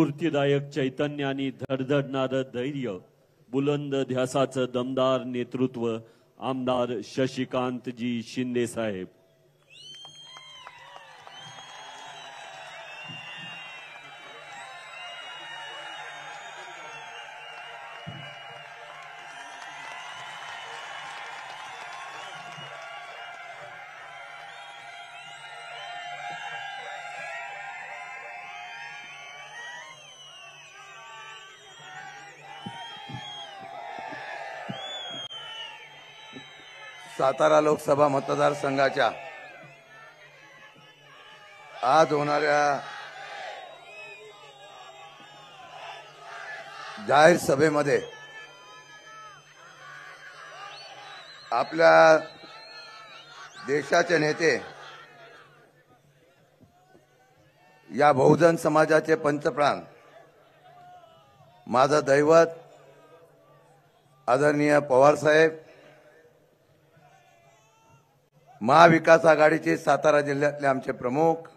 स्फूर्तिदायक चैतन्य आणि धडधडणारं धैर्य, बुलंद ध्यासाचं दमदार नेतृत्व आमदार शशिकांतजी शिंदे साहेब। सातारा लोकसभा मतदारसंघाच्या आज होणाऱ्या जाहीर सभेमध्ये आपल्या देशाचे नेते, या बहुजन समाजाचे पंचप्राण, माझं दैवत आदरणीय पवार साहेब, महाविकास आघाडीचे सातारा जिल्ह्यातले आमचे प्रमुख,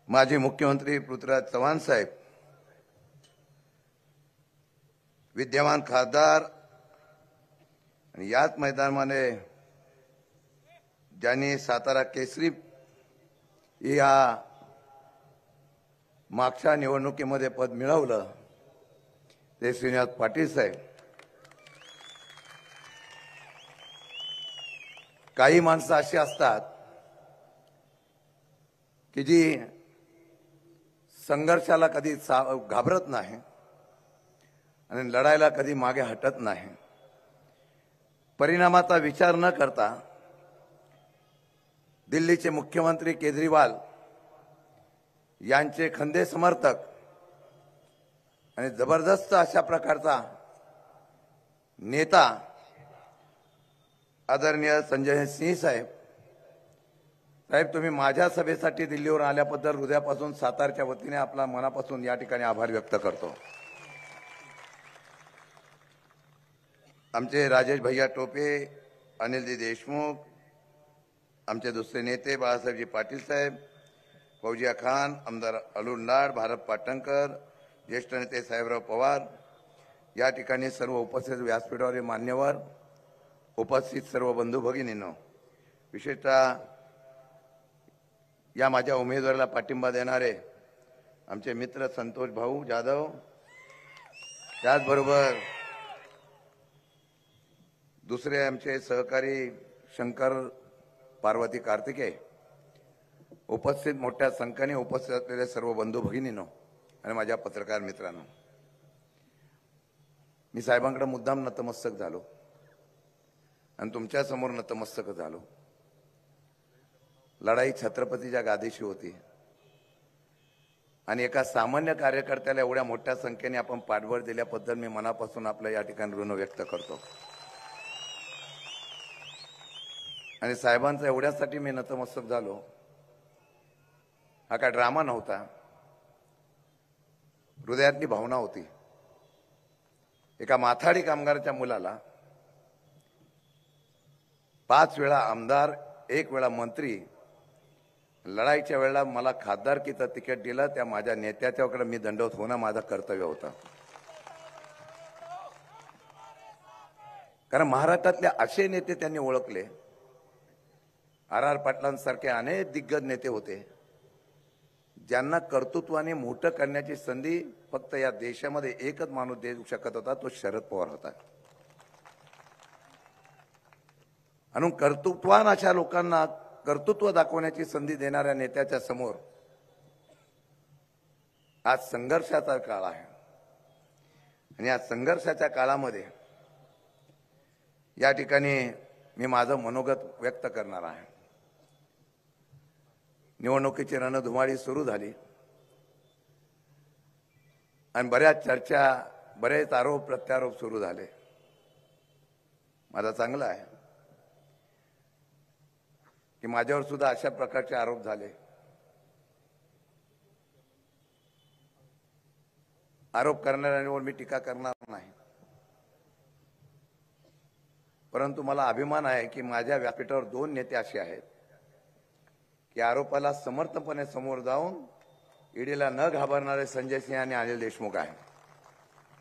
माजी मुख्यमंत्री पृथ्वीराज चव्हाण साहेब, विद्यमान खासदार आणि याच मैदानामध्ये ज्यांनी सातारा केसरी या मागच्या निवडणुकीमध्ये पद मिळवलं ते श्रीनिवास पाटील साहेब। काही माणसं अशी असतात की जी संघर्षाला कधी घाबरत नाही आणि लढायला कधी मागे हटत नाही। परिणामाचा विचार न करता दिल्लीचे मुख्यमंत्री केजरीवाल यांचे खंदे समर्थक आणि जबरदस्त अशा प्रकारचा नेता आदरणीय संजय सिंह साहेब, तुम्ही माझ्या सभेसाठी दिल्लीवर आल्याबद्दल हृदयापासून सातारच्या वतीने आपला मनापासून या ठिकाणी आभार व्यक्त करतो। आमचे राजेश भैया टोपे, अनिलजी देशमुख, आमचे दुसरे नेते बाळासाहेबजी पाटील साहेब, फौजिया खान, आमदार अरुण लाड, भारत पाटणकर, ज्येष्ठ नेते साहेबराव पवार, या ठिकाणी सर्व उपस्थित व्यासपीठावरील मान्यवर, उपस्थित सर्व बंधू भगिनींनो, विशेषतः या माझ्या उमेदवाराला पाठिंबा देणारे आमचे मित्र संतोष भाऊ जाधव, त्याचबरोबर दुसरे आमचे सहकारी शंकर पार्वती कार्तिके, उपस्थित मोठ्या संख्येने उपस्थित असलेले सर्व बंधू भगिनींनो आणि माझ्या पत्रकार मित्रांनो, मी साहेबांकडे मुद्दाम नतमस्तक झालो आणि तुमच्या समोर नतमस्तक झालो। लढाई छत्रपतीच्या गादीशी होती आणि एका सामान्य कार्यकर्त्याला एवढ्या मोठ्या संख्येने आपण पाठबळ दिल्याबद्दल मी मनापासून आपल्या या ठिकाणी ऋण व्यक्त करतो। आणि साहेबांचा एवढ्यासाठी मी नतमस्तक झालो, हा काय ड्रामा नव्हता, हृदयातली भावना होती। एका माथाडी कामगाराच्या मुलाला 5 वेळा आमदार, 1 वेळा मंत्री, लढाईच्या वेळेला मला खासदारकीचं तिकीट दिलं, त्या माझ्या नेत्याच्याकडे मी दंडवत होणं माझं कर्तव्य होतं। कारण महाराष्ट्रातले असे नेते त्यांनी ओळखले, आर पाटलांसारखे अनेक दिग्गज नेते होते ज्यांना कर्तृत्वाने मोठं करण्याची संधी फक्त या देशामध्ये एकच माणूस देऊ शकत होता, तो शरद पवार होता। आणि कर्तृत्वान अशा लोकांना कर्तृत्व दाखवण्याची संधी देणाऱ्या नेत्याच्या समोर आज संघर्षाचा काळ आहे आणि या संघर्षाच्या काळामध्ये या ठिकाणी मी माझं मनोगत व्यक्त करणार आहे। निवडणुकीची रणधुमाळी सुरू झाली आणि बऱ्याच चर्चा, बरेच आरोप प्रत्यारोप सुरू झाले। माझा चांगला आहे की माझ्यावर सुद्धा अशा प्रकारचे आरोप झाले। आरोप करणाऱ्यांवर मी टीका करणार नाही, परंतु मला अभिमान आहे की माझ्या व्यासपीठावर 2 नेते असे आहेत की आरोपाला समर्थपणे समोर जाऊन ईडीला न घाबरणारे संजय सिंह आणि अनिल देशमुख आहे,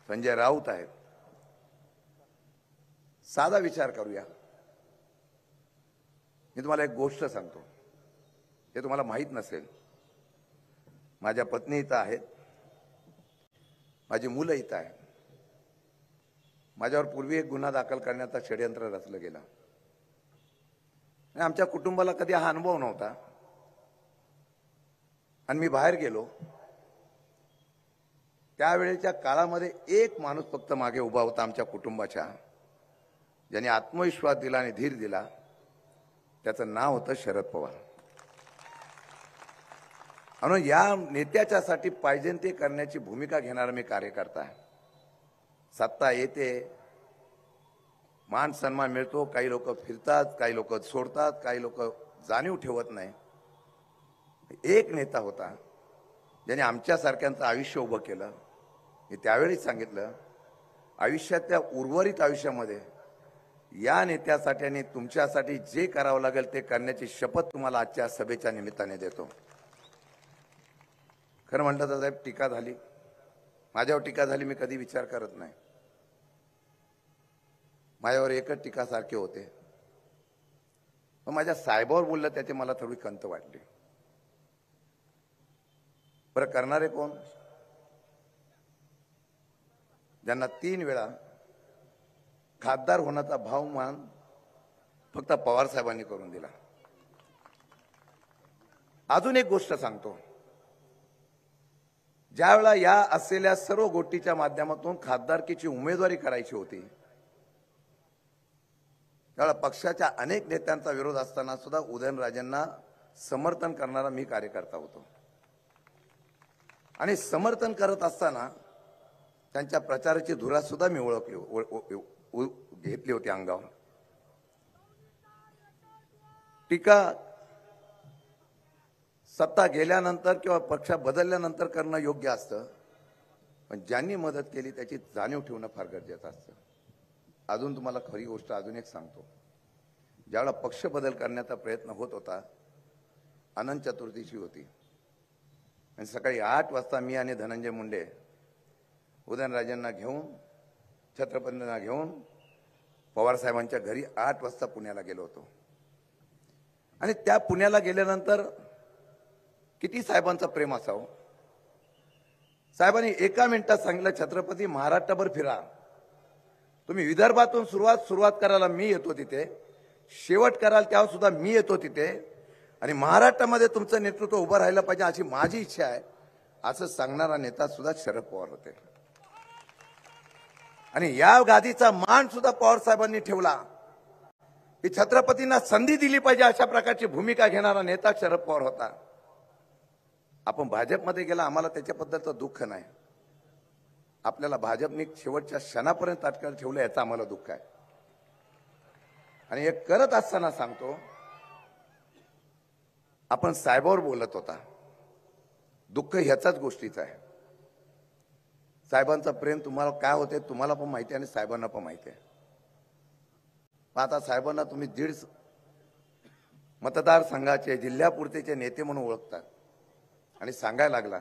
संजय राऊत आहेत. साधा विचार करूया. मी तुम्हाला एक गोष्ट सांगतो, हे तुम्हाला माहीत नसेल. माझ्या पत्नी इथं आहेत, माझी मुलं इथं आहेत. माझ्यावर पूर्वी एक गुन्हा दाखल करण्याचा षडयंत्र रचलं गेलं आणि आमच्या कुटुंबाला कधी हा अनुभव नव्हता. आणि मी बाहेर गेलो त्यावेळेच्या काळामध्ये एक माणूस फक्त मागे उभा होता आमच्या कुटुंबाच्या, ज्याने आत्मविश्वास दिला आणि धीर दिला. त्याचं नाव होतं शरद पवार. आणि या नेत्याच्यासाठी पाहिजे ते करण्याची भूमिका घेणारा मी कार्यकर्ता आहे. सत्ता येते, मान सन्मान मिळतो, काही लोक फिरतात, काही लोक सोडतात, काही लोक जाणीव ठेवत नाही. एक नेता होता ज्याने आमच्यासारख्यांचं आयुष्य उभं केलं. मी त्यावेळी सांगितलं, आयुष्यातल्या उर्वरित आयुष्यामध्ये या नेत्यासाठी आणि तुमच्यासाठी जे करावं लागेल ते करण्याची शपथ तुम्हाला आजच्या सभेच्या निमित्ताने देतो. खरं म्हणलं तर साहेब, टीका झाली, माझ्यावर टीका झाली, मी कधी विचार करत नाही. माझ्यावर एकच टीका सारखे होते, पण माझ्या साहेबावर बोललं त्याची मला थोडी खंत वाटली. बरं, करणारे कोण? ज्यांना 3 वेळा खासदार होण्याचा भावमान फक्त पवार साहेबांनी करून दिला. अजून एक गोष्ट सांगतो, ज्यावेळेला या असलेल्या सर्व गोष्टीच्या माध्यमातून खासदारकीची उमेदवारी करायची होती, त्यावेळेला पक्षाच्या अनेक नेत्यांचा विरोध असताना सुद्धा उदयनराजेंना समर्थन करणारा मी कार्यकर्ता होतो. आणि समर्थन करत असताना त्यांच्या प्रचाराची धुरा सुद्धा मी घेतली होती अंगावर. टीका सत्ता गेल्यानंतर किंवा पक्ष बदलल्यानंतर करणं योग्य असतं, पण ज्यांनी मदत केली त्याची जाणीव ठेवणं फार गरजेचं असतं. अजून तुम्हाला खरी गोष्ट अजून एक सांगतो. ज्यावेळेला पक्ष बदल करण्याचा प्रयत्न होत होता, अनंत चतुर्थीची होती आणि सकाळी 8 वाजता मी आणि धनंजय मुंडे उदयनराजेंना घेऊन, छत्रपतींना घेऊन पवार साहेबांच्या घरी 8 वाजता पुण्याला गेलो होतो. आणि त्या पुण्याला गेल्यानंतर किती साहेबांचं प्रेम असावं. साहेबांनी एका मिनिटात सांगितलं, छत्रपती महाराष्ट्रभर फिरा, तुम्ही विदर्भातून सुरुवात करायला मी येतो तिथे, शेवट कराल तेव्हा सुद्धा मी येतो तिथे, आणि महाराष्ट्रामध्ये तुमचं नेतृत्व उभं राहिलं पाहिजे अशी माझी इच्छा आहे, असं सांगणारा नेता सुद्धा शरद पवार होते. आणि या गादीचा मान सुद्धा पवार साहेबांनी ठेवला की छत्रपतींना संधी दिली पाहिजे अशा प्रकारची भूमिका घेणारा नेता शरद पवार होता. आपण भाजपमध्ये गेला, आम्हाला त्याच्याबद्दलचं दुःख नाही. आपल्याला भाजपने शेवटच्या क्षणापर्यंत अटकायला ठेवलं याचं आम्हाला दुःख आहे. आणि हे करत असताना सांगतो, आपण साहेबावर बोलत होता, दुःख ह्याचाच गोष्टीचं आहे. साहेबांचं प्रेम तुम्हाला काय होते तुम्हाला पण माहिती आहे आणि साहेबांना पण माहिती आहे. आता साहेबांना तुम्ही 1.5 मतदारसंघाचे जिल्ह्यापुरतेचे नेते म्हणून ओळखतात आणि सांगायला लागला,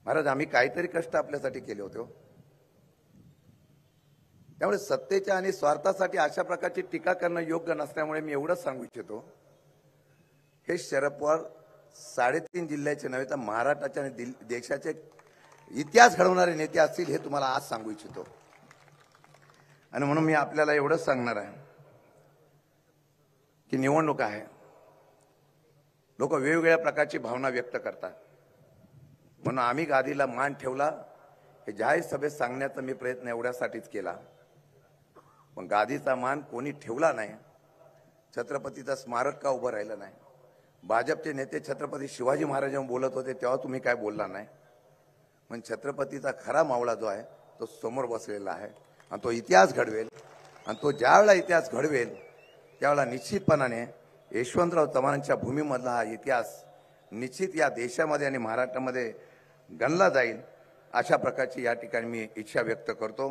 महाराज आम्ही काहीतरी कष्ट आपल्यासाठी केले होते. त्यामुळे सत्तेच्या आणि स्वार्थासाठी अशा प्रकारची टीका करणं योग्य नसल्यामुळे मी एवढंच सांगू इच्छितो, हे शरद पवार 3.5 जिल्ह्याचे नव्हे तर महाराष्ट्राचे आणि देशाचे इतिहास घडवणारे नेते असतील हे तुम्हाला आज सांगू इच्छितो. आणि म्हणून मी आपल्याला एवढंच सांगणार आहे की निवडणूक आहे, लोक वेगवेगळ्या प्रकारची भावना व्यक्त करतात, म्हणून आम्ही गादीला मान ठेवला. हे जाहीर सभेत सांगण्याचा मी प्रयत्न एवढ्यासाठीच केला, पण गादीचा मान कोणी ठेवला नाही. छत्रपतीचं स्मारक का उभं राहिलं नाही. भाजपचे नेते छत्रपती शिवाजी महाराजांवर बोलत होते तेव्हा तुम्ही काय बोलला नाही. पण छत्रपतीचा खरा मावळा जो आहे तो समोर बसलेला आहे आणि तो इतिहास घडवेल. आणि तो ज्यावेळेला इतिहास घडवेल त्यावेळेला निश्चितपणाने यशवंतराव चव्हाणांच्या भूमीमधला हा इतिहास निश्चित या देशामध्ये आणि महाराष्ट्रामध्ये गणला जाईल. अशा प्रकारची या ठिकाणी मी इच्छा व्यक्त करतो.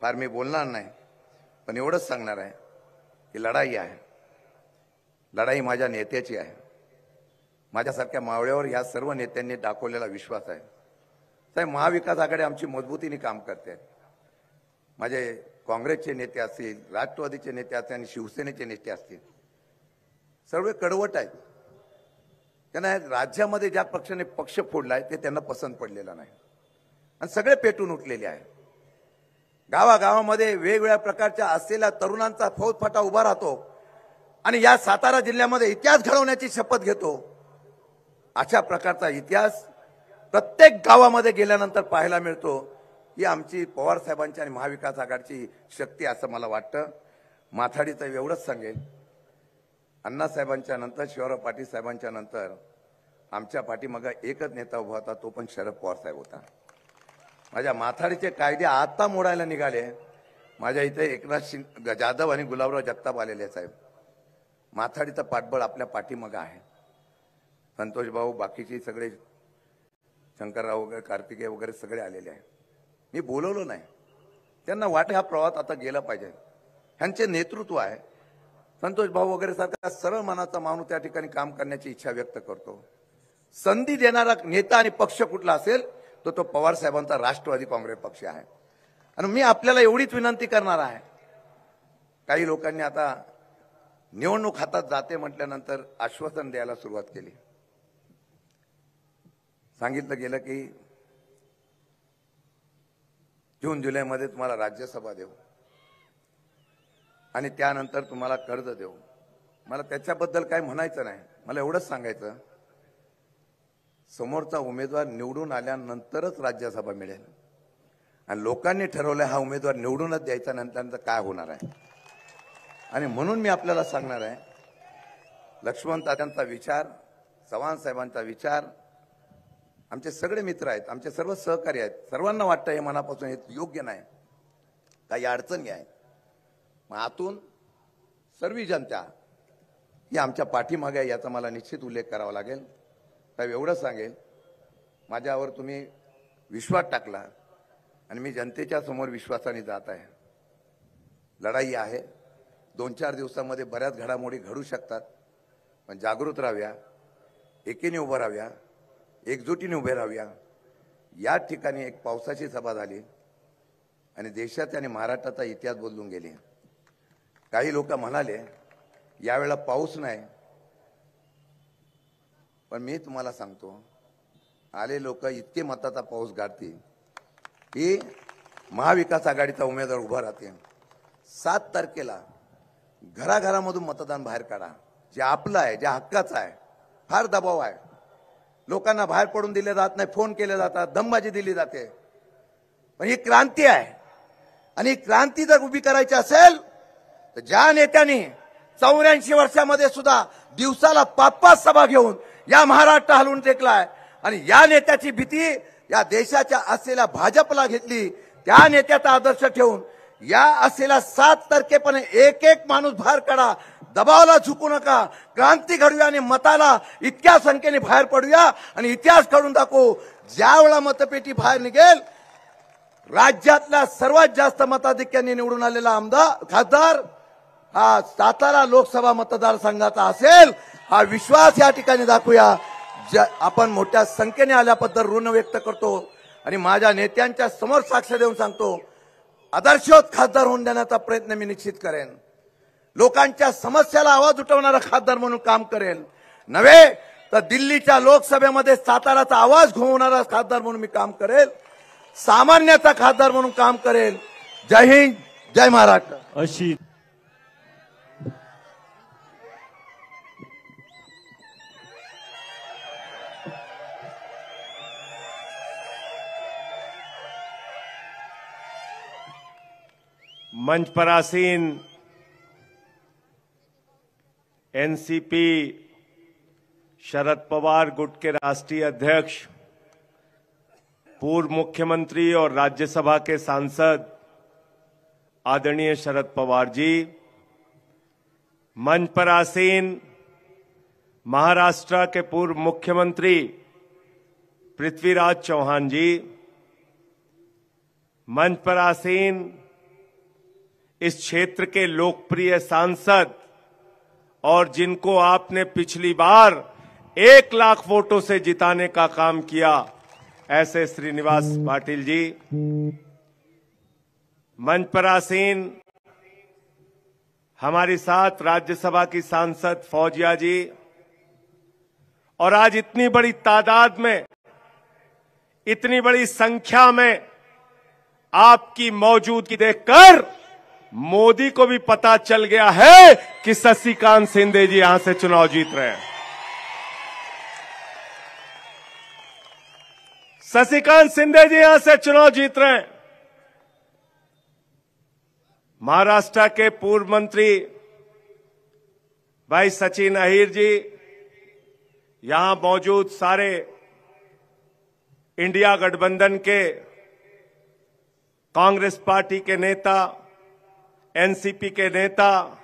फार मी बोलणार नाही, पण एवढंच सांगणार आहे की लढाई आहे. लढाई माझ्या नेत्याची आहे. माझ्यासारख्या मावळ्यावर या सर्व नेत्यांनी दाखवलेला विश्वास आहे. साहेब, महाविकास आघाडी आमची मजबूतीने काम करते. माझे काँग्रेसचे नेते असतील, राष्ट्रवादीचे नेते असतील आणि शिवसेनेचे नेते असतील, सर्व कडवट आहेत. त्यांना राज्यामध्ये ज्या पक्षाने पक्ष फोडलाय ते त्यांना पसंत पडलेला नाही आणि सगळे पेटून उठलेले आहे. गावागावामध्ये वेगवेगळ्या प्रकारच्या असलेल्या तरुणांचा फौजफाटा उभा राहतो आणि या सातारा जिल्ह्यामध्ये इतिहास घडवण्याची शपथ घेतो. अशा प्रकारचा इतिहास प्रत्येक गावामध्ये गेल्यानंतर पाहायला मिळतो. ही आमची पवार साहेबांची आणि महाविकास आघाडीची शक्ती असं मला वाटतं. माथाडीचं एवढंच सांगेल, अण्णासाहेबांच्या नंतर, शिवराव पाटील साहेबांच्या नंतर आमच्या पाठीमागे एकच नेता उभा होता, तो पण शरद पवार साहेब होता. माझ्या माथाडीचे कायदे आता मोडायला निघाले. माझ्या इथे एकनाथ जाधव आणि गुलाबराव जगताप आलेले साहेब. माथाडीचं पाठबळ आपल्या पाठीमागे आहे. संतोष भाऊ, बाकीचे सगळे, शंकरराव वगैरे, कार्तिकेय वगैरे सगळे आलेले आहे. मी बोलवलो नाही, त्यांना वाटत हा प्रवास आता गेला पाहिजे. ह्यांचे नेतृत्व आहे. संतोष भाऊ वगैरे सारखा सरळ मनाचा माणूस त्या ठिकाणी काम करण्याची इच्छा व्यक्त करतो. संधी देणारा नेता आणि पक्ष कुठला असेल तो तो पवार साहेबांचा राष्ट्रवादी काँग्रेस पक्ष आहे. आणि मी आपल्याला एवढीच विनंती करणार आहे, काही लोकांनी आता निवडणूक हातात जाते म्हटल्यानंतर आश्वासन द्यायला सुरुवात केली. सांगितलं गेलं की जून जुलैमध्ये तुम्हाला राज्यसभा देऊ आणि त्यानंतर तुम्हाला कर्ज देऊ. मला त्याच्याबद्दल काय म्हणायचं नाही. मला एवढंच सांगायचं, समोरचा उमेदवार निवडून आल्यानंतरच राज्यसभा मिळेल आणि लोकांनी ठरवलं हा उमेदवार निवडूनच द्यायचा, नंतर काय होणार आहे. आणि म्हणून मी आपल्याला सांगणार आहे, लक्ष्मण तात्यांचा विचार, चव्हाण साहेबांचा विचार, आमचे सगळे मित्र आहेत, आमचे सर्व सहकारी आहेत, सर्वांना वाटतं हे मनापासून हे योग्य नाही, काही अडचणी आहेत. मग आतून सर्व जनता ही आमच्या पाठीमागे आहे याचा मला निश्चित उल्लेख करावा लागेल. साहेब, एवढं सांगेल, माझ्यावर तुम्ही विश्वास टाकला आणि मी जनतेच्या समोर विश्वासाने जात आहे. लढाई आहे, 2-4 दिवसामध्ये बऱ्याच घडामोडी घडू शकतात, पण जागृत राहाव्या, एकीने उभं राहाव्या, एकजुटीने उभे राहाव्या. या ठिकाणी एक पावसाची सभा झाली आणि देशाचा आणि महाराष्ट्राचा इतिहास बदलून गेले. काही लोक म्हणाले यावेळेला पाऊस नाही, पण मी तुम्हाला सांगतो, आले लोक इतके मताचा पाऊस गाडतील की महाविकास आघाडीचा उमेदवार उभा राहते. 7 तारखेला घराघरामधून मतदान बाहेर काढा. जे आपलं आहे, जे हक्काचं आहे. फार दबाव आहे, लोकांना बाहेर पडून दिले जात नाही, फोन केले जातात, दमबाजी दिली जाते. पण ही क्रांती आहे आणि ही क्रांती जर उभी करायची असेल तर ज्या नेत्यांनी 84 वर्षामध्ये सुद्धा दिवसाला 5-5 सभा घेऊन या महाराष्ट्र हलवून टेकलाय आणि या नेत्याची भीती या देशाच्या असलेल्या भाजपला घेतली, त्या नेत्याचा आदर्श ठेवून या असलेल्या 7 तारखेपर्यंत एक माणूस बाहेर काढा. दबावाला झुकू नका, क्रांती घडूया आणि मताला इतक्या संख्येने बाहेर पडूया आणि इतिहास घडून दाखवू. ज्या वेळा मतपेटी बाहेर निघेल, राज्यातल्या सर्वात जास्त मताधिक्याने निवडून आलेला खासदार हा सातारा लोकसभा मतदारसंघाचा असेल, हा विश्वास या ठिकाणी दाखवूया. आपण मोठ्या संख्येने आल्याबद्दल ऋण व्यक्त करतो आणि माझ्या नेत्यांच्या समोर साक्ष देऊन सांगतो, आदर्शोत खासदार होऊन देण्याचा प्रयत्न मी निश्चित करेन. लोकांच्या समस्याला आवाज उठवणारा खासदार म्हणून काम करेल, नव्हे तर दिल्लीच्या लोकसभेमध्ये साताराचा आवाज घुमवणारा खासदार म्हणून मी काम करेल, सामान्याचा खासदार म्हणून काम करेल. जय हिंद, जय महाराष्ट्र. अशी मंच पर आसीन एनसीपी शरद पवार गुट के राष्ट्रीय अध्यक्ष, पूर्व मुख्यमंत्री और राज्यसभा के सांसद आदरणीय शरद पवार जी, मंच पर आसीन महाराष्ट्र के पूर्व मुख्यमंत्री पृथ्वीराज चौहान जी, मंच पर आसीन इस क्षेत्र के लोकप्रिय सांसद और जिनको आपने पिछली बार 1 लाख वोटों से जिताने का काम किया, ऐसे श्रीनिवास पाटिल जी, मंच पर आसीन हमारी साथ राज्यसभा की सांसद फौजिया जी, और आज इतनी बड़ी तादाद में, इतनी बड़ी संख्या में आपकी मौजूदगी देखकर मोदी को भी पता चल गया है कि शशिकांत शिंदे जी यहां से चुनाव जीत रहे हैं। शशिकांत शिंदे जी यहां से चुनाव जीत रहे हैं। महाराष्ट्र के पूर्व मंत्री भाई सचिन अहिर जी, यहां मौजूद सारे इंडिया गठबंधन के कांग्रेस पार्टी के नेता, एनसीपी के नेता,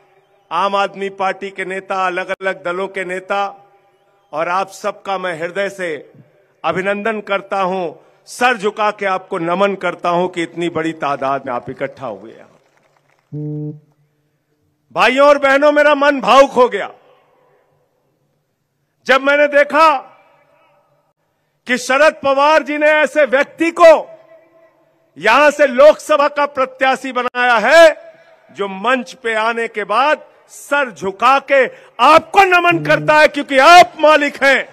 आम आदमी पार्टी के नेता, अलग अलग दलों के नेता, और आप सबका मैं हृदय से अभिनंदन करता हूं, सर झुका के आपको नमन करता हूं कि इतनी बड़ी तादाद में आप इकट्ठा हुए हैं। भाइयों और बहनों, मेरा मन भावुक हो गया जब मैंने देखा कि शरद पवार जी ने ऐसे व्यक्ति को यहां से लोकसभा का प्रत्याशी बनाया है जो मंच पे आने के बाद सर झुका के आपको नमन करता है, क्योंकि आप मालिक हैं।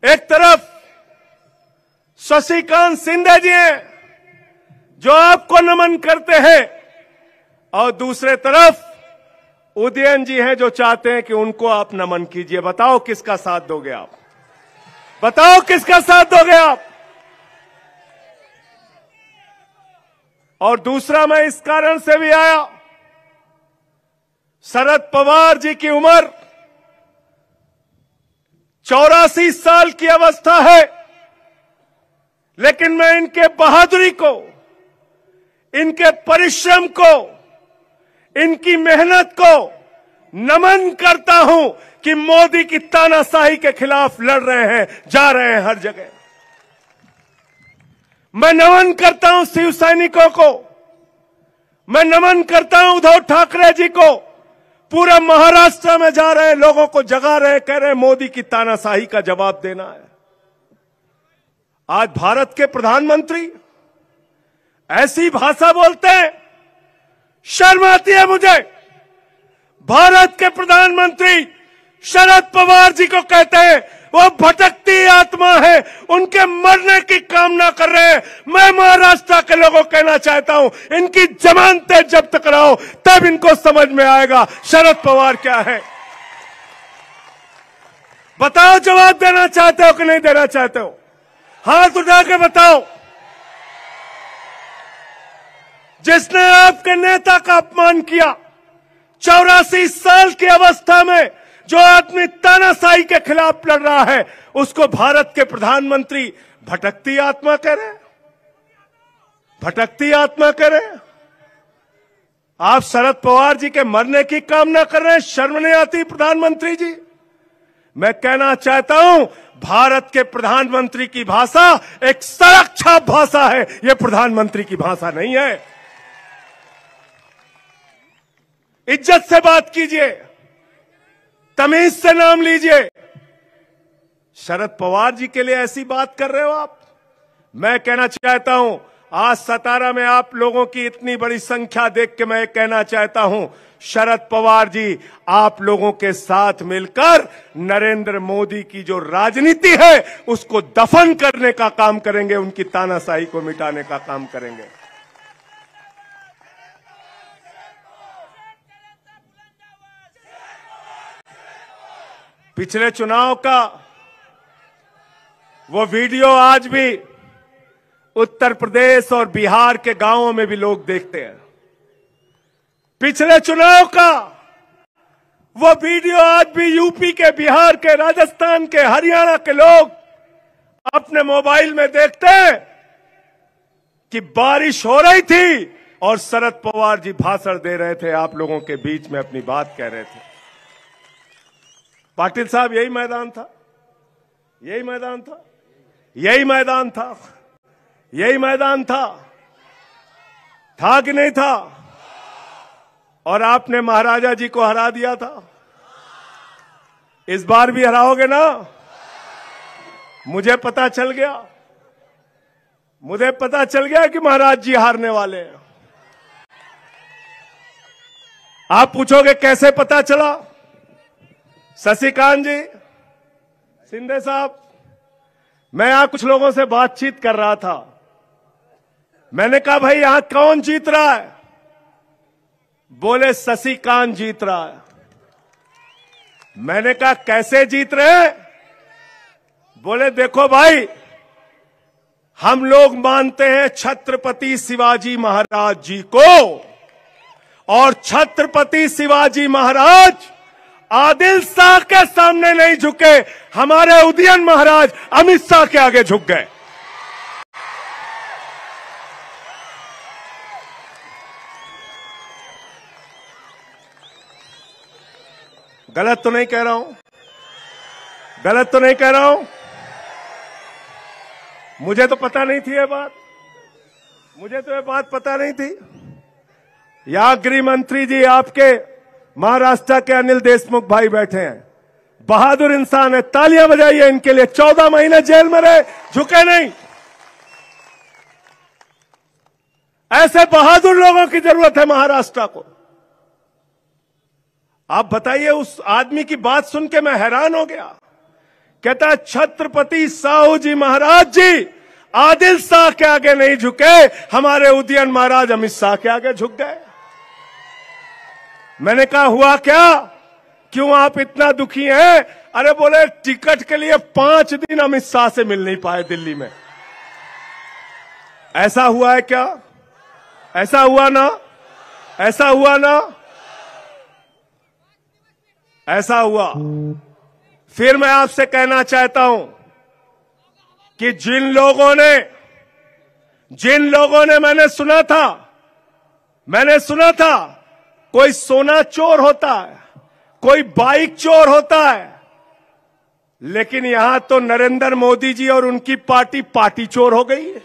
एक तरफ शशिकांत शिंदे जी हैं जो आपको नमन करते हैं, और दूसरे तरफ उदयन जी हैं जो चाहते हैं कि उनको आप नमन कीजिए। बताओ किसका साथ दोगे आप? बताओ किसका साथ दोगे आप? और दूसरा, मैं इस कारण से भी आया, शरद पवार जी की उम्र 84 साल की अवस्था है, लेकिन मैं इनके बहादुरी को, इनके परिश्रम को, इनकी मेहनत को नमन करता हूं कि मोदी की तानाशाही के खिलाफ लड़ रहे हैं, जा रहे हैं हर जगह। मैं नमन करता हूं शिव सैनिकों को, मैं नमन करता हूं उद्धव ठाकरे जी को, पूरे महाराष्ट्र में जा रहे हैं, लोगों को जगा रहे, कह रहे हैं मोदी की तानाशाही का जवाब देना है। आज भारत के प्रधानमंत्री ऐसी भाषा बोलते हैं, शर्म आती है मुझे। भारत के प्रधानमंत्री शरद पवार जी को कहते हैं वो भटकती आत्मा है, उनके मरने की कामना कर रहे हैं। मैं महाराष्ट्र के लोगों को कहना चाहता हूं, इनकी जमानतें जब्त कराओ, तब इनको समझ में आएगा शरद पवार क्या है। बताओ, जवाब देना चाहते हो कि नहीं देना चाहते हो? हाथ उठा के बताओ। जिसने आपके नेता का अपमान किया, 84 साल की अवस्था में जो आदमी तानाशाही के खिलाफ लड़ रहा है, उसको भारत के प्रधानमंत्री भटकती आत्मा कह रहे हैं, भटकती आत्मा कह रहे हैं। आप शरद पवार जी के मरने की कामना कर रहे हैं, शर्म नहीं आती प्रधानमंत्री जी? मैं कहना चाहता हूं, भारत के प्रधानमंत्री की भाषा एक सड़क छाप भाषा है, यह प्रधानमंत्री की भाषा नहीं है। इज्जत से बात कीजिए, तमीज से नाम लीजिए। शरद पवार जी के लिए ऐसी बात कर रहे हो आप? मैं कहना चाहता हूं, आज सतारा में आप लोगों की इतनी बड़ी संख्या देख के मैं कहना चाहता हूं, शरद पवार जी आप लोगों के साथ मिलकर नरेंद्र मोदी की जो राजनीति है उसको दफन करने का काम करेंगे, उनकी तानाशाही को मिटाने का काम करेंगे। पिछले चुनाव का वो वीडियो आज भी उत्तर प्रदेश और बिहार के गांवों में भी लोग देखते हैं। पिछले चुनाव का वो वीडियो आज भी यूपी के, बिहार के, राजस्थान के, हरियाणा के लोग अपने मोबाइल में देखते हैं कि बारिश हो रही थी और शरद पवार जी भाषण दे रहे थे, आप लोगों के बीच में अपनी बात कह रहे थे। पाटिल साहब, यही मैदान था, यही मैदान था, यही मैदान था, यही मैदान था कि नहीं था? और आपने महाराजा जी को हरा दिया था। इस बार भी हराओगे ना? मुझे पता चल गया कि महाराज जी हारने वाले हैं। आप पूछोगे कैसे पता चला? शशिकांत जी, शिंदे साहब, मैं यहां कुछ लोगों से बातचीत कर रहा था। मैंने कहा भाई यहां कौन जीत रहा है? बोले शशिकांत जीत रहा है। मैंने कहा कैसे जीत रहे हैं? बोले देखो भाई, हम लोग मानते हैं छत्रपति शिवाजी महाराज जी को, और छत्रपति शिवाजी महाराज आदिल शाह के सामने नहीं झुके, हमारे उदयन महाराज अमित शाह के आगे झुक गए। गलत तो नहीं कह रहा हूं? गलत तो नहीं कह रहा हूं? मुझे तो पता नहीं थी ये बात, मुझे तो ये बात पता नहीं थी। यहां गृह मंत्री जी आपके महाराष्ट्र के अनिल देशमुख भाई बैठे हैं, बहादुर इंसान है, तालियां बजाइए इनके लिए। 14 महीने जेल में रहे, झुके नहीं। ऐसे बहादुर लोगों की जरूरत है महाराष्ट्र को। आप बताइए, उस आदमी की बात सुन के मैं हैरान हो गया। कहता है छत्रपति साहू जी महाराज जी आदिल शाह के आगे नहीं झुके, हमारे उदयन महाराज अमित शाह के आगे झुक गए। मैंने कहा हुआ क्या, क्यों आप इतना दुखी हैं? अरे बोले टिकट के लिए 5 दिन अमित शाह से मिल नहीं पाए दिल्ली में। ऐसा हुआ है क्या? ऐसा हुआ ना? ऐसा हुआ ना? ऐसा हुआ। फिर मैं आपसे कहना चाहता हूं कि जिन लोगों ने मैंने सुना था कोई सोना चोर होता है, कोई बाइक चोर होता है, लेकिन यहां तो नरेंद्र मोदी जी और उनकी पार्टी चोर हो गई है।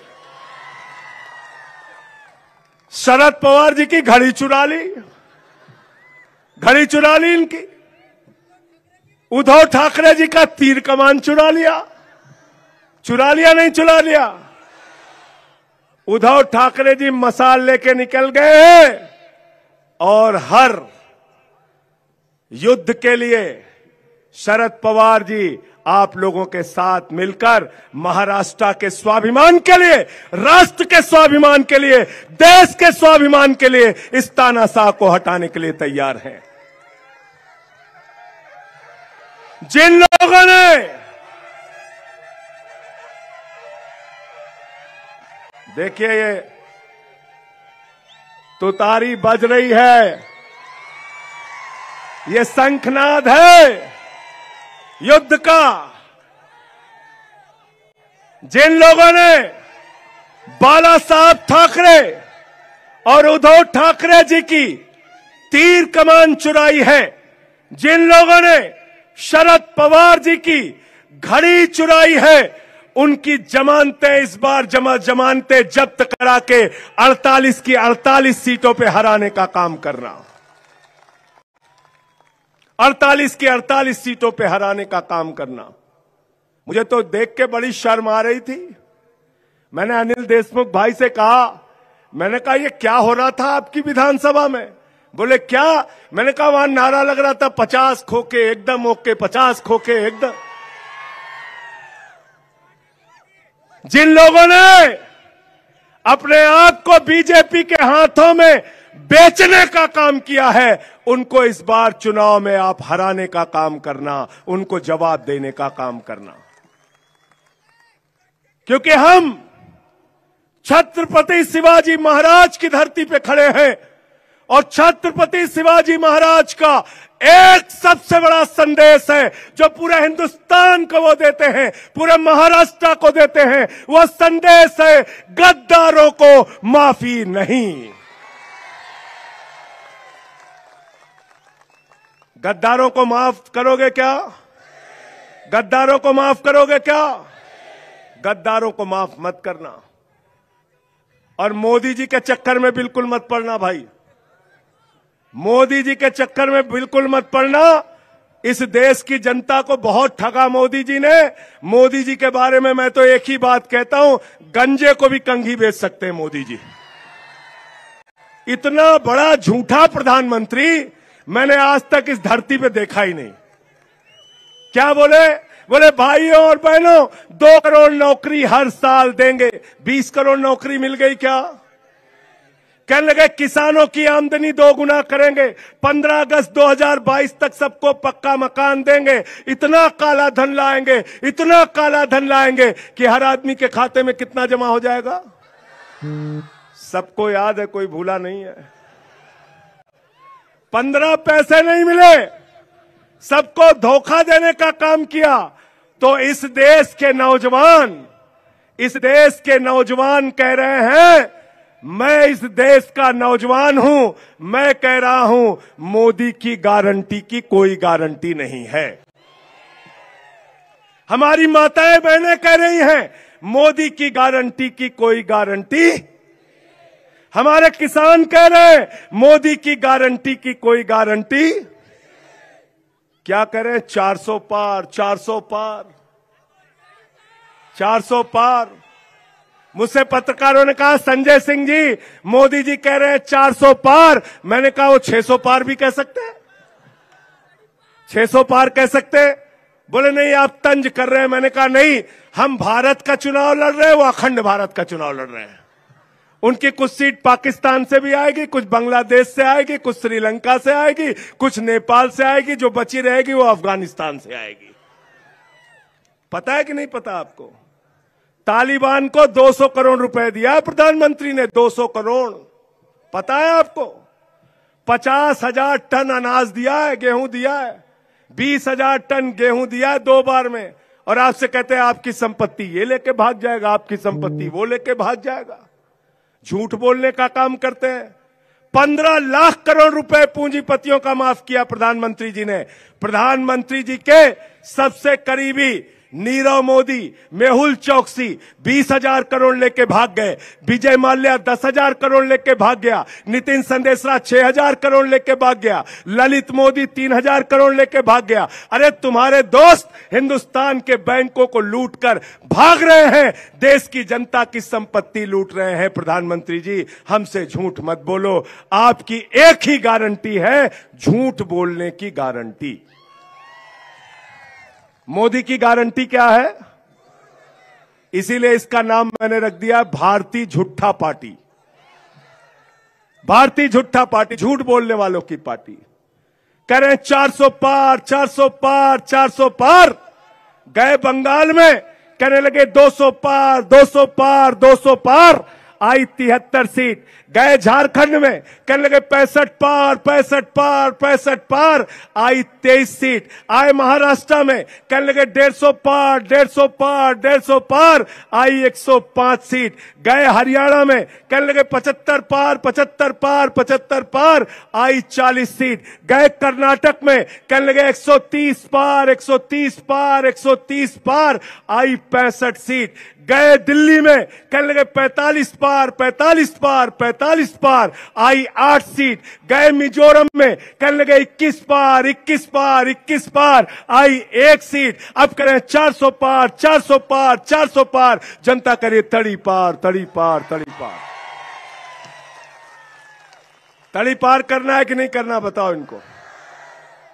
शरद पवार जी की घड़ी चुरा ली इनकी। उद्धव ठाकरे जी का तीर कमान चुरा लिया नहीं चुरा लिया? उद्धव ठाकरे जी मसाल लेके निकल गए हैं और हर युद्ध के लिए शरद पवार जी आप लोगों के साथ मिलकर महाराष्ट्र के स्वाभिमान के लिए, राष्ट्र के स्वाभिमान के लिए, देश के स्वाभिमान के लिए इस तानाशाह को हटाने के लिए तैयार हैं। जिन लोगों ने देखिए ये तुतारी बज रही है, ये शंखनाद है युद्ध का। जिन लोगों ने बाला साहब ठाकरे और उद्धव ठाकरे जी की तीर कमान चुराई है, जिन लोगों ने शरद पवार जी की घड़ी चुराई है, उनकी जमानतें इस बार जमानतें जब्त करा के 48 की 48 सीटों पे हराने का काम करना। 48 की 48 सीटों पे हराने का काम करना। मुझे तो देख के बड़ी शर्म आ रही थी। मैंने अनिल देशमुख भाई से कहा, मैंने कहा ये क्या हो रहा था आपकी विधानसभा में? बोले क्या? मैंने कहा वहां नारा लग रहा था 50 खोके एकदम ओके, 50 खोके एकदम। जिन लोगों ने अपने आप को बीजेपी के हाथों में बेचने का काम किया है, उनको इस बार चुनाव में आप हराने का काम करना, उनको जवाब देने का काम करना। क्योंकि हम छत्रपति शिवाजी महाराज की धरती पे खड़े हैं और छत्रपति शिवाजी महाराज का एक सबसे बड़ा संदेश है जो पूरे हिंदुस्तान को वो देते हैं, पूरे महाराष्ट्र को देते हैं। वो संदेश है गद्दारों को माफी नहीं। गद्दारों को माफ करोगे क्या? गद्दारों को माफ करोगे क्या? गद्दारों को माफ मत करना। और मोदी जी के चक्कर में बिल्कुल मत पड़ना भाई। मोदी जी के चक्कर में बिल्कुल मत पड़ना। इस देश की जनता को बहुत ठगा मोदी जी ने। मोदी जी के बारे में मैं तो एक ही बात कहता हूं, गंजे को भी कंघी बेच सकते हैं मोदी जी। इतना बड़ा झूठा प्रधानमंत्री मैंने आज तक इस धरती पे देखा ही नहीं। क्या बोले? बोले भाइयों और बहनों 2 करोड़ नौकरी हर साल देंगे। 20 करोड़ नौकरी मिल गई क्या? कहने लगे किसानों की आमदनी 2 गुना करेंगे। 15 अगस्त 2022 तक सबको पक्का मकान देंगे। इतना काला धन लाएंगे, इतना काला धन लाएंगे कि हर आदमी के खाते में कितना जमा हो जाएगा? सबको याद है, कोई भूला नहीं है। 15 पैसे नहीं मिले, सबको धोखा देने का काम किया। तो इस देश के नौजवान कह रहे हैं, मैं इस देश का नौजवान हूं, मैं कह रहा हूं मोदी की गारंटी की कोई गारंटी नहीं है। हमारी माताएं बहनें कह रही हैं मोदी की गारंटी की कोई गारंटी। हमारे किसान कह रहे हैं मोदी की गारंटी की कोई गारंटी। क्या करें? 400 पार, 400 पार, 400 पार। मुझसे पत्रकारों ने कहा संजय सिंह जी, मोदी जी कह रहे हैं 400 पार। मैंने कहा वो 600 पार भी कह सकते हैं, 600 पार कह सकते। बोले नहीं आप तंज कर रहे हैं। मैंने कहा नहीं, हम भारत का चुनाव लड़ रहे हैं, वो अखंड भारत का चुनाव लड़ रहे हैं। उनकी कुछ सीट पाकिस्तान से भी आएगी, कुछ बांग्लादेश से आएगी, कुछ श्रीलंका से आएगी, कुछ नेपाल से आएगी, जो बची रहेगी वो अफगानिस्तान से आएगी। पता है कि नहीं पता आपको? तालिबान को 200 करोड़ रुपए दिया है प्रधानमंत्री ने, 200 करोड़। पता है आपको? 50,000 टन अनाज दिया है, गेहूं दिया है, 20,000 टन गेहूं दिया है 2 बार में। और आपसे कहते हैं आपकी संपत्ति ये लेके भाग जाएगा, आपकी संपत्ति वो लेके भाग जाएगा। झूठ बोलने का काम करते हैं। 15 लाख करोड़ रुपए पूंजीपतियों का माफ किया प्रधानमंत्री जी ने। प्रधानमंत्री जी के सबसे करीबी नीरव मोदी, मेहुल चौकसी 20,000 करोड़ लेके भाग गए। विजय माल्या 10,000 करोड़ लेके भाग गया। नितिन संदेशरा 6,000 करोड़ लेके भाग गया। ललित मोदी 3,000 करोड़ लेके भाग गया। अरे तुम्हारे दोस्त हिंदुस्तान के बैंकों को लूटकर भाग रहे हैं, देश की जनता की संपत्ति लूट रहे हैं। प्रधानमंत्री जी हमसे झूठ मत बोलो। आपकी एक ही गारंटी है, झूठ बोलने की गारंटी। मोदी की गारंटी क्या है? इसीलिए इसका नाम मैंने रख दिया भारतीय झूठा पार्टी। भारतीय झूठा पार्टी, झूठ बोलने वालों की पार्टी। कह रहे हैं 400 पार, 400 पार, 400 पार। गए बंगाल में कहने लगे 200 पार, 200 पार, 200 पार। आई 73 सीट। गए झारखंड में कहने लगे 65 पार, 65 पार, 65 पार। आई 23 सीट। आए महाराष्ट्र में कहने लगे 150 पार, 150 पार, 150 पार। आई 105 सीट। गए हरियाणा में कहने लगे 75 पार, 75 पार, 75 पार। आई 40 सीट। गए कर्नाटक में कहने लगे 130 पार, 130 पार, 130 पार। आई 65 सीट। गए दिल्ली में कहने लगे 45 पार, 45 पार, 45 पार। आई 8 सीट। गए मिजोरम में कहने लगे 21 पार, 21 पार, 21 पार। आई 1 सीट। अब करें 400 पार, 400 पार, 400 पार। जनता करे तड़ी पार, तड़ी पार, तड़ी पार। तड़ी पार करना है कि नहीं करना बताओ इनको?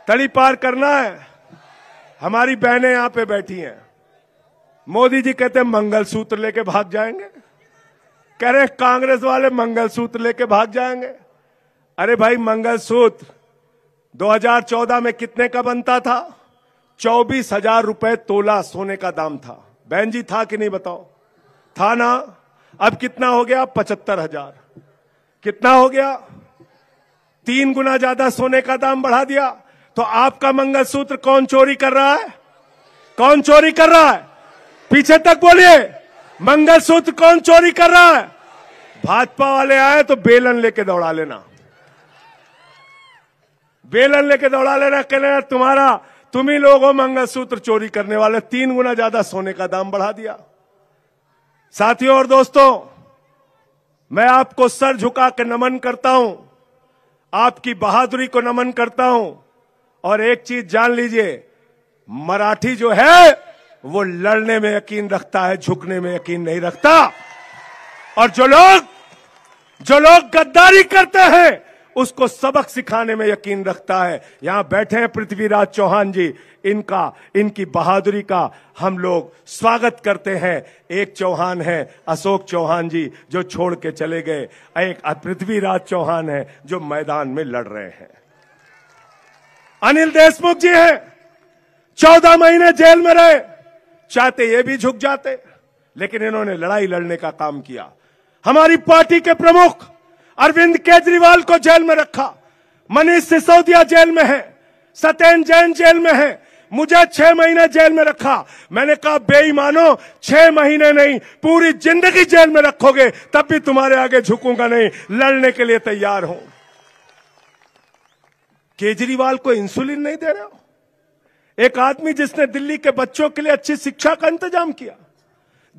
तड़ी पार करना है। हमारी बहनें यहां पे बैठी हैं। मोदी जी कहते हैं मंगलसूत्र लेके भाग जाएंगे। कह रहे कांग्रेस वाले मंगलसूत्र लेके भाग जाएंगे। अरे भाई मंगलसूत्र 2014 में कितने का बनता था? 24,000 रुपए तोला सोने का दाम था। बहन जी था कि नहीं बताओ? था ना? अब कितना हो गया? 75,000। कितना हो गया? 3 गुना ज्यादा सोने का दाम बढ़ा दिया। तो आपका मंगलसूत्र कौन चोरी कर रहा है? कौन चोरी कर रहा है? पीछे तक बोलिए, मंगलसूत्र कौन चोरी कर रहा है? भाजपा वाले आए तो बेलन लेके दौड़ा लेना, बेलन लेके दौड़ा लेना। कहना तुम ही लोग हो मंगलसूत्र चोरी करने वाले। 3 गुना ज्यादा सोने का दाम बढ़ा दिया। साथियों और दोस्तों, मैं आपको सर झुका के नमन करता हूं। आपकी बहादुरी को नमन करता हूं। और एक चीज जान लीजिए, मराठी जो है वो लड़ने में यकीन रखता है, झुकने में यकीन नहीं रखता। और जो लोग गद्दारी करते हैं उसको सबक सिखाने में यकीन रखता है। यहां बैठे हैं पृथ्वीराज चौहान जी, इनकी बहादुरी का हम लोग स्वागत करते हैं। एक चौहान है अशोक चौहान जी जो छोड़ के चले गए, एक पृथ्वीराज चौहान है जो मैदान में लड़ रहे हैं। अनिल देशमुख जी हैं, 14 महीने जेल में रहे, चाहते ये भी झुक जाते, लेकिन इन्होंने लड़ाई लड़ने का काम किया। हमारी पार्टी के प्रमुख अरविंद केजरीवाल को जेल में रखा, मनीष सिसोदिया जेल में है, सत्येंद्र जैन जेल में है, मुझे 6 महीने जेल में रखा। मैंने कहा बेईमानो, 6 महीने नहीं पूरी जिंदगी जेल में रखोगे तब भी तुम्हारे आगे झुकूंगा नहीं, लड़ने के लिए तैयार हूं। केजरीवाल को इंसुलिन नहीं दे रहे हो? एक आदमी जिसने दिल्ली के बच्चों के लिए अच्छी शिक्षा का इंतजाम किया,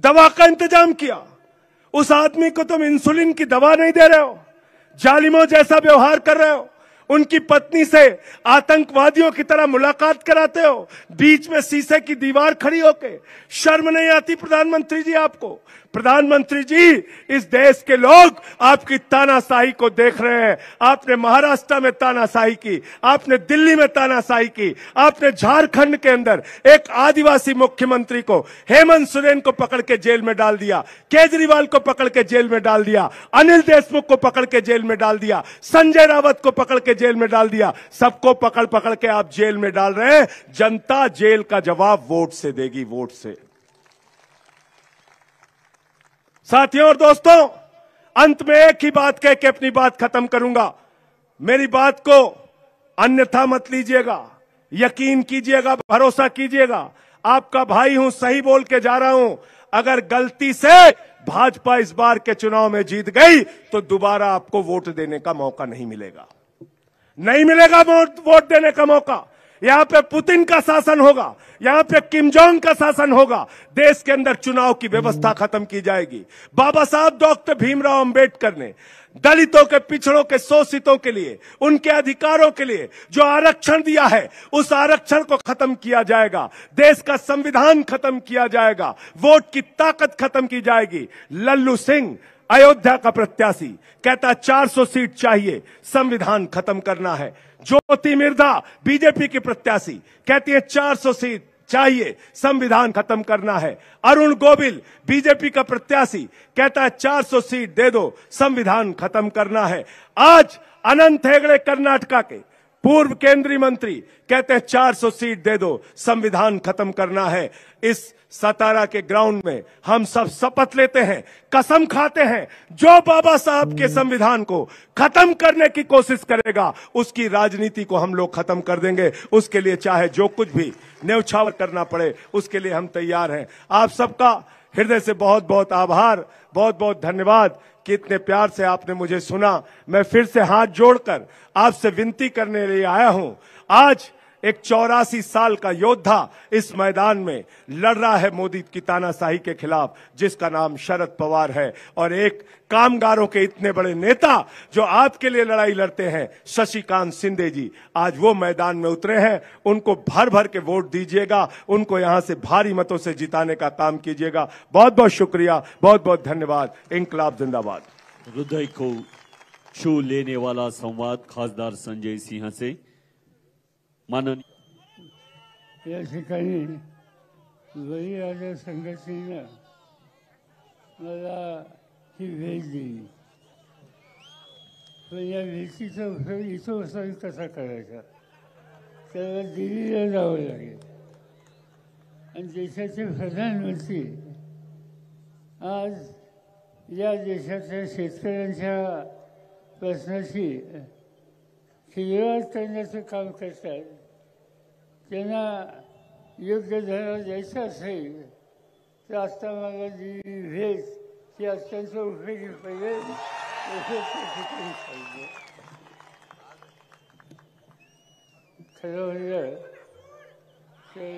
दवा का इंतजाम किया, उस आदमी को तुम इंसुलिन की दवा नहीं दे रहे हो, जालिमों जैसा व्यवहार कर रहे हो, उनकी पत्नी से आतंकवादियों की तरह मुलाकात कराते हो, बीच में शीशे की दीवार खड़ी होके। शर्म नहीं आती प्रधानमंत्री जी आपको? प्रधानमंत्री जी, इस देश के लोग आपकी तानाशाही को देख रहे हैं। आपने महाराष्ट्र में तानाशाही की, आपने दिल्ली में तानाशाही की, आपने झारखंड के अंदर एक आदिवासी मुख्यमंत्री को, हेमंत सोरेन को पकड़ के जेल में डाल दिया, केजरीवाल को पकड़ के जेल में डाल दिया, अनिल देशमुख को पकड़ के जेल में डाल दिया, संजय रावत को पकड़ के जेल में डाल दिया। सबको पकड़ पकड़ के आप जेल में डाल रहे हैं। जनता जेल का जवाब वोट से देगी, वोट से। साथियों और दोस्तों, अंत में एक ही बात कह के अपनी बात खत्म करूंगा। मेरी बात को अन्यथा मत लीजिएगा, यकीन कीजिएगा, भरोसा कीजिएगा। आपका भाई हूं, सही बोल के जा रहा हूं। अगर गलती से भाजपा इस बार के चुनाव में जीत गई तो दोबारा आपको वोट देने का मौका नहीं मिलेगा, नहीं मिलेगा वोट देने का मौका। यहां पे पुतिन का शासन होगा, यहां पे किम जोंग का शासन होगा। देश के अंदर चुनाव की व्यवस्था खत्म की जाएगी। बाबा साहब डॉक्टर भीमराव अंबेडकर ने दलितों के, पिछड़ों के, शोषितों के लिए, उनके अधिकारों के लिए जो आरक्षण दिया है, उस आरक्षण को खत्म किया जाएगा। देश का संविधान खत्म किया जाएगा, वोट की ताकत खत्म की जाएगी। लल्लू सिंह अयोध्या का प्रत्याशी कहता 400 सीट चाहिए, संविधान खत्म करना है। ज्योति मिर्धा बीजेपी की प्रत्याशी कहती है 400 सीट चाहिए, संविधान खत्म करना है। अरुण गोविल बीजेपी का प्रत्याशी कहता है 400 सीट दे दो, संविधान खत्म करना है। आज अनंत हेगड़े कर्नाटका के पूर्व केंद्रीय मंत्री कहते हैं 400 सीट दे दो, संविधान खत्म करना है। इस सतारा के ग्राउंड में हम सब शपथ लेते हैं, कसम खाते हैं, जो बाबा साहब के संविधान को खत्म करने की कोशिश करेगा उसकी राजनीति को हम लोग खत्म कर देंगे। उसके लिए चाहे जो कुछ भी न्यौछावर करना पड़े, उसके लिए हम तैयार हैं। आप सबका हृदय से बहुत बहुत आभार, बहुत बहुत धन्यवाद कि इतने प्यार से आपने मुझे सुना। मैं फिर से हाथ जोड़कर आपसे विनती करने लिए आया हूं। आज एक 84 साल का योद्धा इस मैदान में लड़ रहा है मोदी की तानाशाही के खिलाफ, जिसका नाम शरद पवार है। और एक कामगारों के इतने बड़े नेता जो आपके लिए लड़ाई लड़ते हैं, शशिकांत शिंदे जी, आज वो मैदान में उतरे हैं। उनको भर भर के वोट दीजिएगा, उनको यहां से भारी मतों से जिताने का काम कीजिएगा। बहुत बहुत शुक्रिया, बहुत बहुत धन्यवाद। इंकलाब जिंदाबाद। हृदय को छू लेने वाला संवाद खासदार संजय सिंह से। माननीय या ठिकाणी बळीराजा संघटनेनं मला ही भेट दिली, पण या भेटीचा उपयोग इथं बसून कसा करायचा, त्याला दिल्लीला जावं लागेल। आणि देशाचे प्रधानमंत्री आज या देशाच्या शेतकऱ्यांच्या प्रश्नाची हिरवळ करण्याचं काम करतात। त्यांना योग्य धडा द्यायचा असेल तर आता मला जी भेट ती अत्यंत उपयोगी पडेल असं त्या ठिकाणी सांगितलं। खरं म्हणलं तर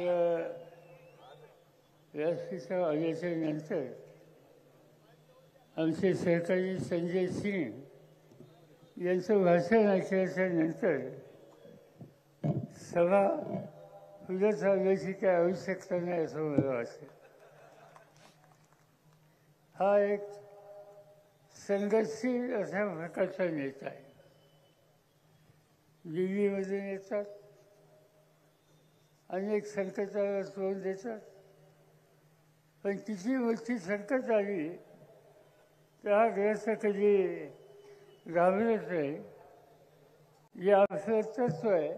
व्यासपीठावर आल्याच्या नंतर आमचे सहकारी संजय सिंह यांचं भाषण ऐकल्याच्या नंतर सभा पुढे चालण्याची काही आवश्यकता नाही असं मला वाटतं. हा एक संघर्षशील अशा प्रकारचा नेता आहे. दिल्लीमधून येतात, अनेक संकटाला तोंड देतात, पण किती मोठी संकट आली तर हा ग्रस्त कधी घाबरत नाही. जे आपलं तत्व आहे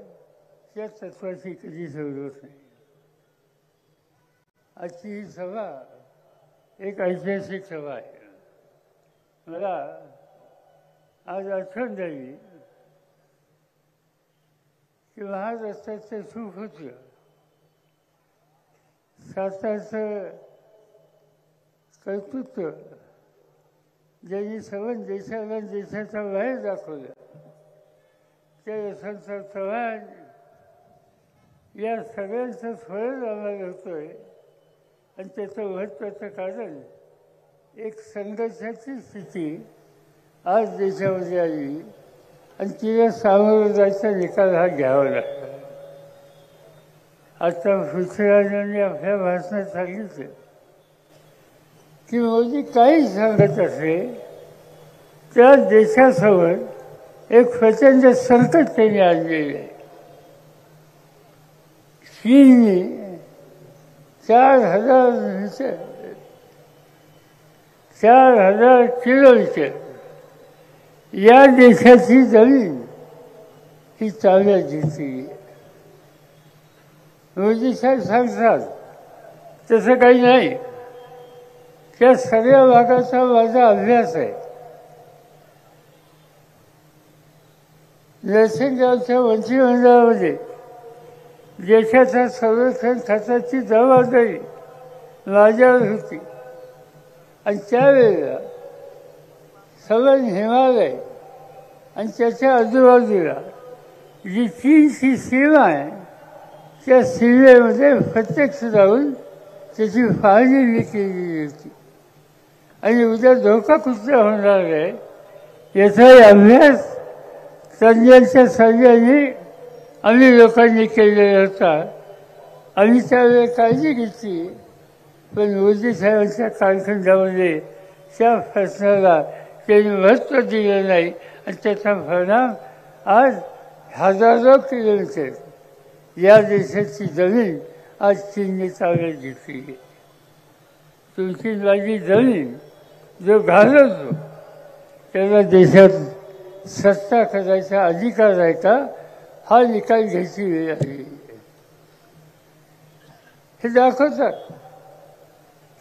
त्या तत्वाची कधी सोडवत नाही. आजची ही सभा एक ऐतिहासिक सभा आहे. मला आज आठवण झाली की महाराष्ट्राचं सुख होतं, सातारचं कर्तृत्व ज्यांनी सर्व देशाला देशाच्या बाहेर दाखवलं त्या यशवंतराव चव्हाण या सगळ्यांचं फळ आम्हाला होतोय. आणि त्याचं महत्त्वाचं कारण एक संघर्षाची स्थिती आज देशामध्ये आली आणि तिला सामोरं जायचा निकाल हा घ्यावा लागतो. आता पृथ्वीराजांनी आपल्या भाषणात सांगितलं की मोदी काही सांगत असले त्या देशासमोर एक प्रचंड संकट त्यांनी आणलेलं आहे. चीनने 4,000 किलोमीटर या देशाची जमीन ही ताब्यात घेतली. मोदी साहेब सांगतात तसं काही नाही. त्या सगळ्या भागाचा माझा अभ्यास आहे. नरसिंहरावच्या मंत्रिमंडळामध्ये देशाच्या संरक्षण खात्याची जबाबदारी माझ्यावर होती आणि त्यावेळेला सबन हिमालय आणि त्याच्या आजूबाजूला जी चीनची सीमा आहे त्या सीमेमध्ये प्रत्यक्ष जाऊन त्याची पाहणी मी केलेली होती. आणि उद्या धोका कुठला होणार आहे याचाही अभ्यास तज्ञांच्या सगळ्यांनी आम्ही लोकांनी केलेला होता. आम्ही त्यावेळी काळजी घेतली, पण मोदी साहेबांच्या कालखंडामध्ये त्या प्रश्नाला त्यांनी महत्त्व दिलं नाही आणि त्याचा परिणाम आज हजारो किलोमीटर या देशाची जमीन आज चीनने ताब्यात घेतली. तुमची माझी जमीन जो घालवतो त्याला देशात सत्ता करायचा अधिकार आहे का हा निकाल घ्यायची वेळ आली. हे दाखवतात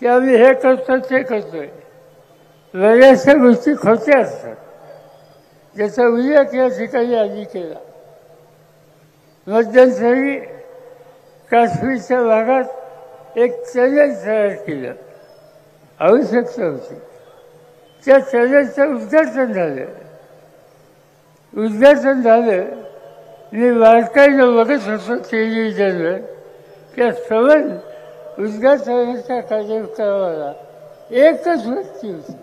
की आम्ही हे करतो ते करतोय. बऱ्याचशा गोष्टी खोट्या असतात ज्याचा उल्लेख या ठिकाणी आधी केला. मध्यंतरी काश्मीरच्या भागात एक चॅनल तयार केलं, आवश्यकता होती. त्या चॅनलचं उद्घाटन झालं. मी बारकाईनं बघत होतो टेलिव्हिजनवर त्या सबन उद्घाटनाच्या कार्यक्रमाला एकच व्यक्ती होती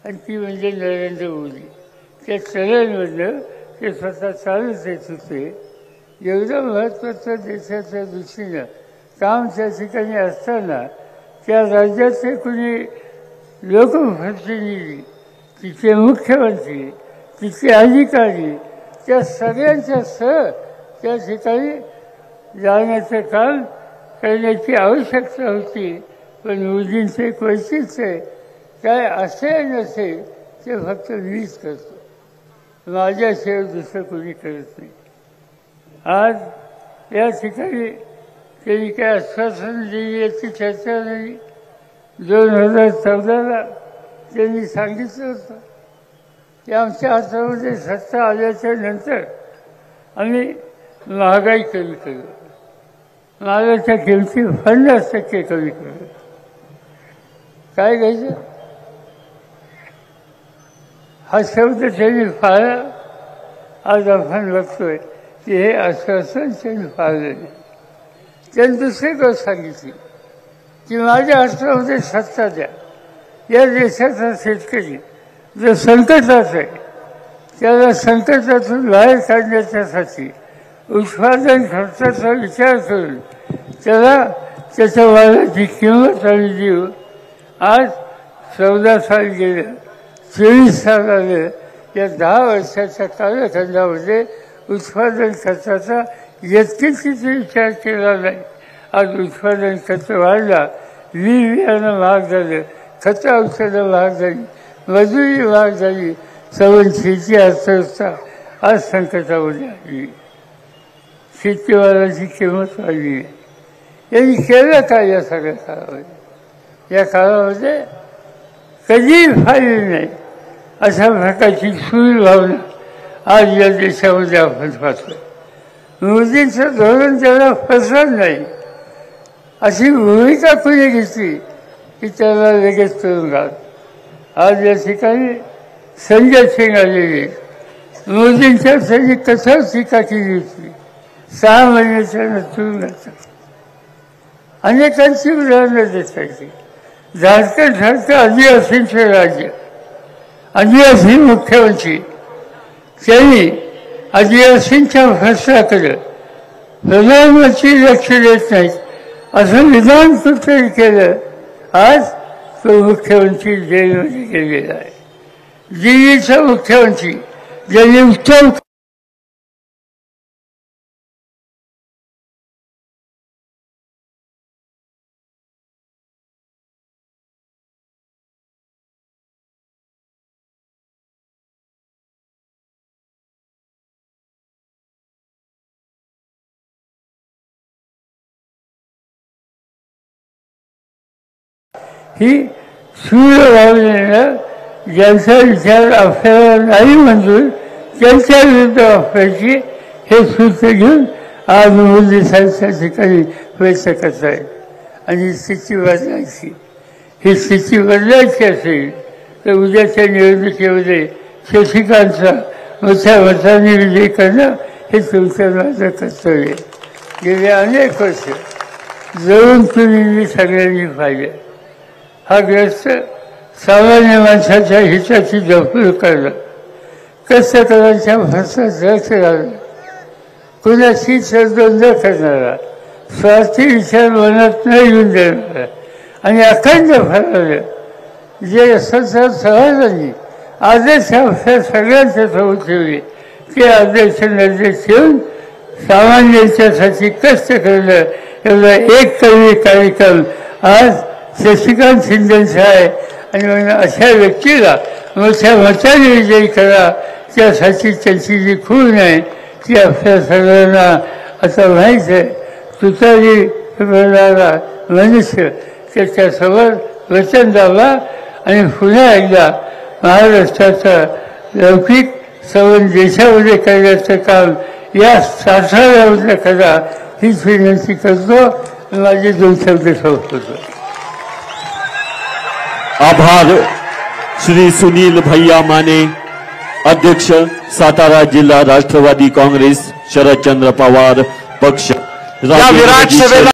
आणि ती म्हणजे नरेंद्र मोदी. त्या चॅनलमधनं ते स्वतः चालत येत होते. एवढं महत्त्वाचं देशाच्या दृष्टीनं काम त्या ठिकाणी असताना त्या राज्याचे कोणी लोकप्रतिनिधी, तिथे मुख्यमंत्री, तिथे अधिकारी त्या सगळ्यांच्या सह त्या ठिकाणी जाण्याचं काम करण्याची आवश्यकता होती. पण मोदींचं एक वैशिष्ट्य आहे, काय असे नसे ते फक्त मीच करतो, माझ्याशिवाय दुसरं कोणी करत नाही. आज या ठिकाणी त्यांनी काय आश्वासन दिली याची चर्चा नाही. 2014ला त्यांनी सांगितलं होतं की आमच्या हातामध्ये सत्ता आल्याच्या नंतर आम्ही महागाई कमी करू, मालाच्या किमती 50% कमी करू. काय घ्यायचं हा शब्द त्यांनी पाळला. आज आपण बघतोय की हे आश्वासन त्यांनी पाळलं नाही. त्यांनी दुसरी गोष्ट सांगितली की माझ्या हातामध्ये सत्ता द्या. या देशाचा शेतकरी जो संकटात आहे त्याला संकटातून बाहेर काढण्यासाठी उत्पादन खर्चाचा विचार करून त्याला त्याच्या मालाची किंमत आम्ही देऊ. आज 14 साल गेलं, 24 साल आले. या 10 वर्षाच्या कालखंडामध्ये उत्पादन खर्चाचा यत्किंचित विचार केला नाही. आज उत्पादन खर्च वाढला, बियाणं महाग झालं, खतं औषधं महाग झाली, मजुरी महाग झाली. शेती अर्थव्यवस्था आज संकटामध्ये आली. शेतीमालाची किंमत वाढली. यांनी केलं काय या सगळ्या काळामध्ये? या काळामध्ये कधीही फायदे नाही अशा प्रकारची सूर भावना आज या देशामध्ये आपण पाहतो. मोदींचं धोरण त्याला फसवत नाही अशी भूमिका कुणी घेतली की त्याला लगेच करून घाल. आज या ठिकाणी संजय सिंग आलेले मोदींच्या त्यांनी कठोर टीका केली होती. 6 महिन्याच्या तुरुंगात अनेकांची उदाहरणं देता येते. झारखंड आदिवासींचे राज्य, आदिवासी मुख्यमंत्री त्यांनी आदिवासींच्या प्रश्नाकडे प्रधानमंत्री लक्ष देत नाहीत असं विधान कुठेतरी केलं. आज तो मुख्यमंत्री जेलमध्ये गेलेला आहे. दिल्लीचा मुख्यमंत्री ज्यांनी उत्तर ही सूर्य भावनेनं ज्यांचा विचार आपल्याला नाही मंजूर त्यांच्या विरुद्ध वापरायची हे सूत्र घेऊन आज मोदी साहेबच्या ठिकाणी प्रयत्न करत आहेत. आणि स्थिती बदलायची, ही स्थिती बदलायची असेल तर उद्याच्या निवडणुकीमध्ये शशिकांतचा मोठ्या मताने विजय करणं हे तुमचं माझं कर्तव्य. गेल्या अनेक वर्ष जवळून तुम्ही सगळ्यांनी पाहिलं. हा ग्रस्त सामान्य माणसाच्या हिताची जपणूक करणं, कष्टकऱ्यांच्या भाषणात लक्ष घालणं, कुणाची तडजोड न करणारा, स्वार्थी विचार मनात न येऊन देणारा आणि अखंड फळानं जे संसद समाजांनी आदर्श आपल्या सगळ्यांच्या समोर ठेवले ते आदर्श निर्देश ठेवून सामान्यांच्यासाठी कष्ट करणं एवढा एक कवी कार्यक्रम आज शशिकांत शिंदेचा आहे. आणि म्हणून अशा व्यक्तीला मोठ्या मताने विजयी करा. त्यासाठी त्यांची जी खूण आहे ती आपल्या सगळ्यांना आता माहीत आहे. तुतारी करणारा मनुष्य त्याच्यासमोर वचन द्यावा आणि पुन्हा एकदा महाराष्ट्राचा लौकिक संबंध देशामध्ये करण्याचं काम या साठाव्यामध्ये करा हीच विनंती करतो. माझे 2 शब्द संपवतो. आभार. श्री सुनील भैया माने, अध्यक्ष सातारा जिल्हा राष्ट्रवादी काँग्रेस, शरदचंद्र पवार पक्ष.